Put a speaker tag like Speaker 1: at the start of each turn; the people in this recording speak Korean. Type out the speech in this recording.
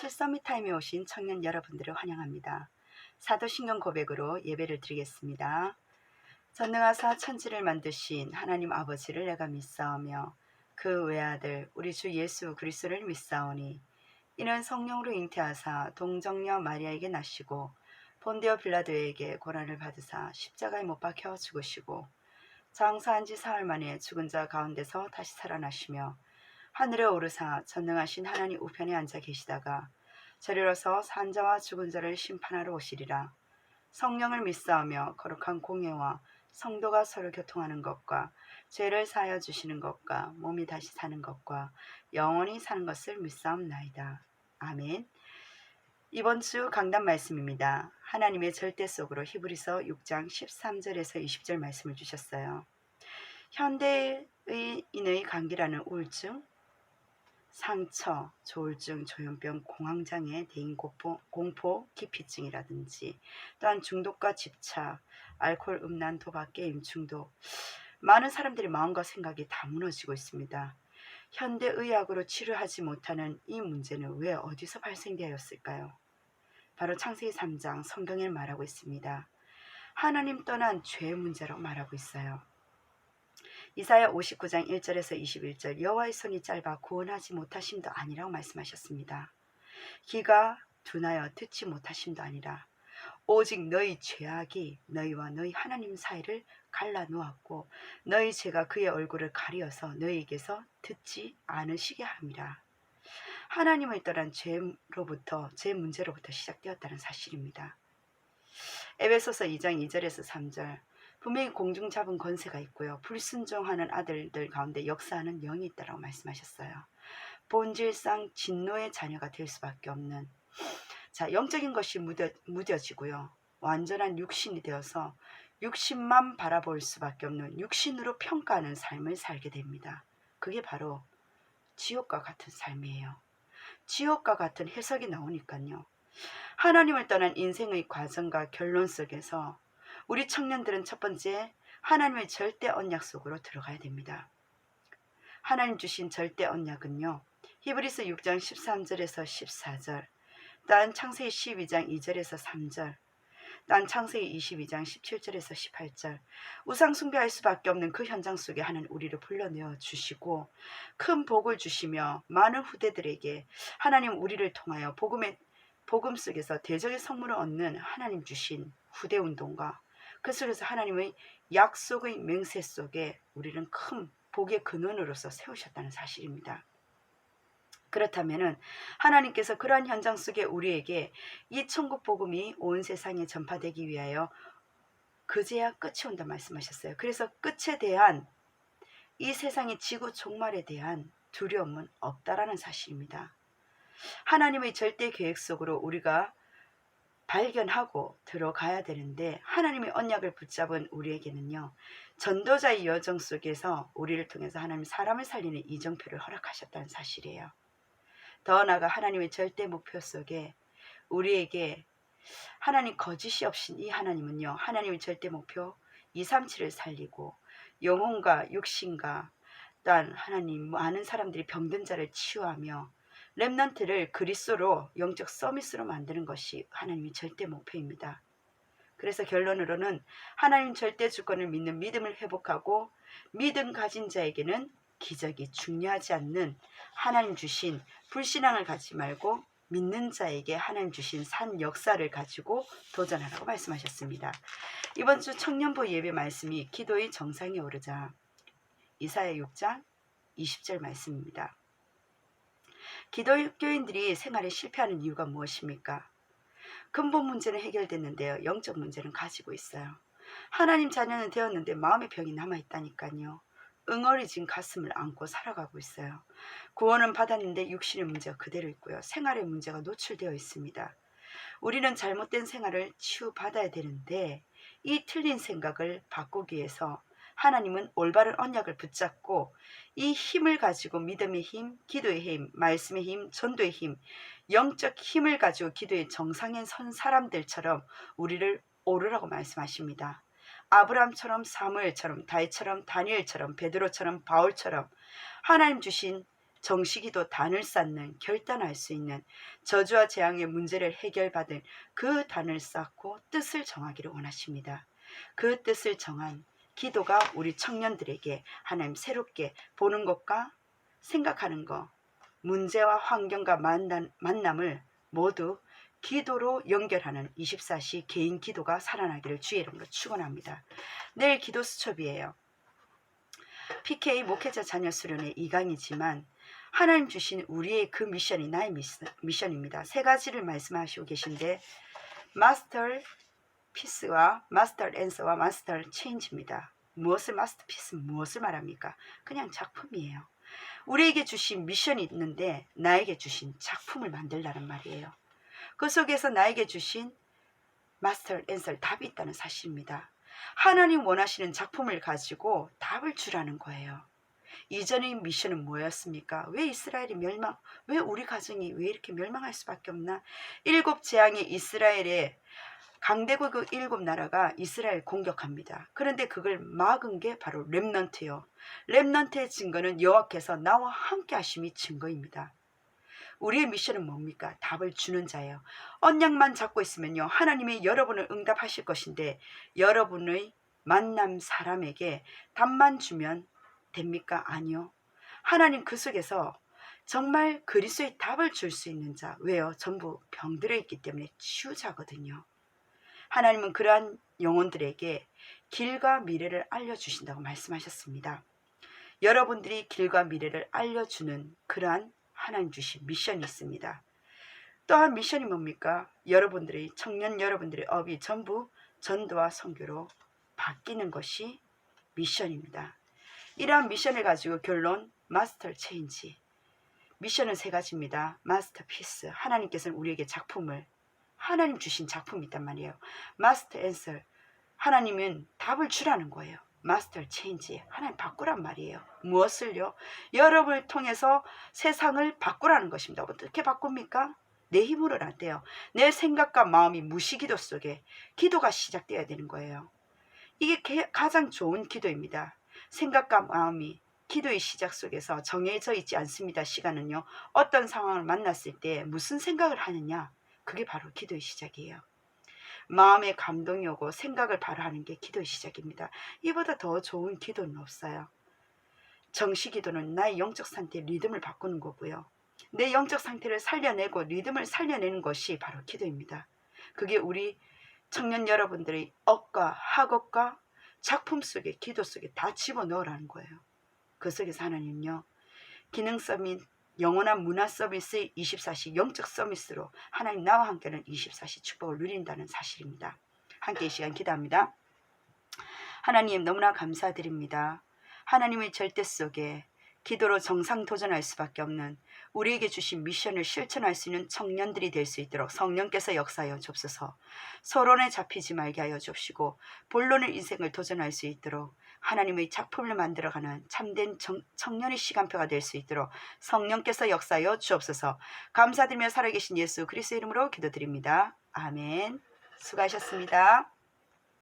Speaker 1: 17 서밋타임에 오신 청년 여러분들을 환영합니다. 사도신경 고백으로 예배를 드리겠습니다. 전능하사 천지를 만드신 하나님 아버지를 내가 믿사오며 그 외아들 우리 주 예수 그리스도를 믿사오니 이는 성령으로 잉태하사 동정녀 마리아에게 나시고 본디오 빌라도에게 고난을 받으사 십자가에 못 박혀 죽으시고 장사한 지 사흘 만에 죽은 자 가운데서 다시 살아나시며 하늘에 오르사 전능하신 하나님 우편에 앉아 계시다가 저리로서 산자와 죽은 자를 심판하러 오시리라. 성령을 믿사오며 거룩한 공예와 성도가 서로 교통하는 것과 죄를 사하여 주시는 것과 몸이 다시 사는 것과 영원히 사는 것을 믿사옵나이다. 아멘. 이번 주 강단 말씀입니다. 하나님의 절대 속으로 히브리서 6장 13절에서 20절 말씀을 주셨어요. 현대인의 감기라는 우울증, 상처, 조울증, 조현병, 공황장애, 대인 공포, 기피증이라든지 또한 중독과 집착, 알코올, 음란, 도박, 게임 중독, 많은 사람들이 마음과 생각이 다 무너지고 있습니다. 현대의학으로 치료하지 못하는 이 문제는 왜 어디서 발생되었을까요? 바로 창세기 3장 성경에 말하고 있습니다. 하나님 떠난 죄의 문제라고 말하고 있어요. 이사야 59장 1절에서 21절 여호와의 손이 짧아 구원하지 못하심도 아니라고 말씀하셨습니다. 귀가 둔하여 듣지 못하심도 아니라 오직 너희 죄악이 너희와 너희 하나님 사이를 갈라놓았고 너희 죄가 그의 얼굴을 가리어서 너희에게서 듣지 않으시게 함이라. 하나님을 떠난 죄 문제로부터 시작되었다는 사실입니다. 에베소서 2장 2절에서 3절 분명히 공중 잡은 권세가 있고요. 불순종하는 아들들 가운데 역사하는 영이 있다고 말씀하셨어요. 본질상 진노의 자녀가 될 수밖에 없는 영적인 것이 무뎌지고요. 완전한 육신이 되어서 육신만 바라볼 수밖에 없는 육신으로 평가하는 삶을 살게 됩니다. 그게 바로 지옥과 같은 삶이에요. 지옥과 같은 해석이 나오니까요. 하나님을 떠난 인생의 과정과 결론 속에서 우리 청년들은 첫 번째 하나님의 절대 언약 속으로 들어가야 됩니다. 하나님 주신 절대 언약은요. 히브리서 6장 13절에서 14절, 또한 창세기 12장 2절에서 3절, 또한 창세기 22장 17절에서 18절 우상 숭배할 수밖에 없는 그 현장 속에 하나님 우리를 불러내어 주시고 큰 복을 주시며 많은 후대들에게 하나님 우리를 통하여 복음 속에서 대적의 성물을 얻는 하나님 주신 후대운동과 그 속에서 하나님의 약속의 맹세 속에 우리는 큰 복의 근원으로서 세우셨다는 사실입니다. 그렇다면 하나님께서 그러한 현장 속에 우리에게 이 천국 복음이 온 세상에 전파되기 위하여 그제야 끝이 온다 말씀하셨어요. 그래서 끝에 대한 이 세상의 지구 종말에 대한 두려움은 없다라는 사실입니다. 하나님의 절대 계획 속으로 우리가 발견하고 들어가야 되는데 하나님의 언약을 붙잡은 우리에게는요. 전도자의 여정 속에서 우리를 통해서 하나님 사람을 살리는 이정표를 허락하셨다는 사실이에요. 더 나아가 하나님의 절대 목표 속에 우리에게 하나님 거짓이 없인 이 하나님은요. 하나님의 절대 목표 237을 살리고 영혼과 육신과 또한 하나님 많은 사람들이 병든 자를 치유하며 렘넌트를 그리스도로 영적 서밋으로 만드는 것이 하나님의 절대 목표입니다. 그래서 결론으로는 하나님 절대 주권을 믿는 믿음을 회복하고 믿음 가진 자에게는 기적이 중요하지 않는 하나님 주신 불신앙을 가지 말고 믿는 자에게 하나님 주신 산 역사를 가지고 도전하라고 말씀하셨습니다. 이번 주 청년부 예배 말씀이 기도의 정상에 오르자 이사야 6장 20절 말씀입니다. 기독교인들이 생활에 실패하는 이유가 무엇입니까? 근본 문제는 해결됐는데요. 영적 문제는 가지고 있어요. 하나님 자녀는 되었는데 마음의 병이 남아있다니까요. 응어리진 가슴을 안고 살아가고 있어요. 구원은 받았는데 육신의 문제가 그대로 있고요. 생활의 문제가 노출되어 있습니다. 우리는 잘못된 생활을 치유받아야 되는데 이 틀린 생각을 바꾸기 위해서 하나님은 올바른 언약을 붙잡고 이 힘을 가지고 믿음의 힘, 기도의 힘, 말씀의 힘, 전도의 힘, 영적 힘을 가지고 기도의 정상에 선 사람들처럼 우리를 오르라고 말씀하십니다. 아브라함처럼, 사무엘처럼, 다윗처럼, 다니엘처럼, 베드로처럼, 바울처럼 하나님 주신 정식이도 단을 쌓는 결단할 수 있는 저주와 재앙의 문제를 해결받은 그 단을 쌓고 뜻을 정하기를 원하십니다. 그 뜻을 정한 기도가 우리 청년들에게 하나님 새롭게 보는 것과 생각하는 것, 문제와 환경과 만남을 모두 기도로 연결하는 24시 개인 기도가 살아나기를 주의 이름으로 축원합니다. 내일 기도 수첩이에요. PK 목회자 자녀 수련회 2강이지만 하나님 주신 우리의 그 미션이 나의 미션입니다. 세 가지를 말씀하시고 계신데 마스터 피스와 마스터 앤서와 마스터 체인지입니다. 무엇을 마스터 피스, 무엇을 말합니까? 그냥 작품이에요. 우리에게 주신 미션이 있는데 나에게 주신 작품을 만들라는 말이에요. 그 속에서 나에게 주신 마스터 앤서 답이 있다는 사실입니다. 하나님 원하시는 작품을 가지고 답을 주라는 거예요. 이전의 미션은 뭐였습니까? 왜 이스라엘이 왜 우리 가정이 왜 이렇게 멸망할 수밖에 없나? 7 재앙의 이스라엘의 강대국 7 나라가 이스라엘 공격합니다. 그런데 그걸 막은 게 바로 렘넌트요. 렘넌트의 증거는 여호와께서 나와 함께 하심이 증거입니다. 우리의 미션은 뭡니까? 답을 주는 자예요. 언약만 잡고 있으면요, 하나님이 여러분을 응답하실 것인데 여러분의 만남 사람에게 답만 주면 됩니까? 아니요. 하나님 그 속에서 정말 그리스도의 답을 줄 수 있는 자, 왜요? 전부 병들어 있기 때문에 치유자거든요. 하나님은 그러한 영혼들에게 길과 미래를 알려주신다고 말씀하셨습니다. 여러분들이 길과 미래를 알려주는 그러한 하나님 주신 미션이 있습니다. 또한 미션이 뭡니까? 청년 여러분들의 업이 전부 전도와 선교로 바뀌는 것이 미션입니다. 이러한 미션을 가지고 결론 마스터 체인지. 미션은 세 가지입니다. 마스터 피스. 하나님께서는 우리에게 하나님 주신 작품이 있단 말이에요. 마스터 앤서. 하나님은 답을 주라는 거예요. 마스터 체인지. 하나님 바꾸란 말이에요. 무엇을요? 여러분을 통해서 세상을 바꾸라는 것입니다. 어떻게 바꿉니까? 내 힘으로는 안 돼요. 내 생각과 마음이 무시기도 속에 기도가 시작되어야 되는 거예요. 이게 가장 좋은 기도입니다. 생각과 마음이 기도의 시작 속에서 정해져 있지 않습니다. 시간은요. 어떤 상황을 만났을 때 무슨 생각을 하느냐, 그게 바로 기도의 시작이에요. 마음의 감동이 오고 생각을 바로 하는 게 기도의 시작입니다. 이보다 더 좋은 기도는 없어요. 정시 기도는 나의 영적 상태의 리듬을 바꾸는 거고요. 내 영적 상태를 살려내고 리듬을 살려내는 것이 바로 기도입니다. 그게 우리 청년 여러분들의 억과 학업과 작품 속에, 기도 속에 다 집어넣으라는 거예요. 그 속에서 하나님은요, 기능 서밋, 영원한 문화 서비스 24시 영적 서비스로 하나님 나와 함께는 24시 축복을 누린다는 사실입니다. 함께 이 시간 기도합니다. 하나님 너무나 감사드립니다. 하나님의 절대 속에 기도로 정상 도전할 수밖에 없는 우리에게 주신 미션을 실천할 수 있는 청년들이 될 수 있도록 성령께서 역사하여 주옵소서. 서론에 잡히지 말게 하여 주옵시고 본론의 인생을 도전할 수 있도록 하나님의 작품을 만들어가는 참된 청년의 시간표가 될 수 있도록 성령께서 역사하여 주옵소서. 감사드리며 살아계신 예수 그리스도의 이름으로 기도드립니다. 아멘. 수고하셨습니다.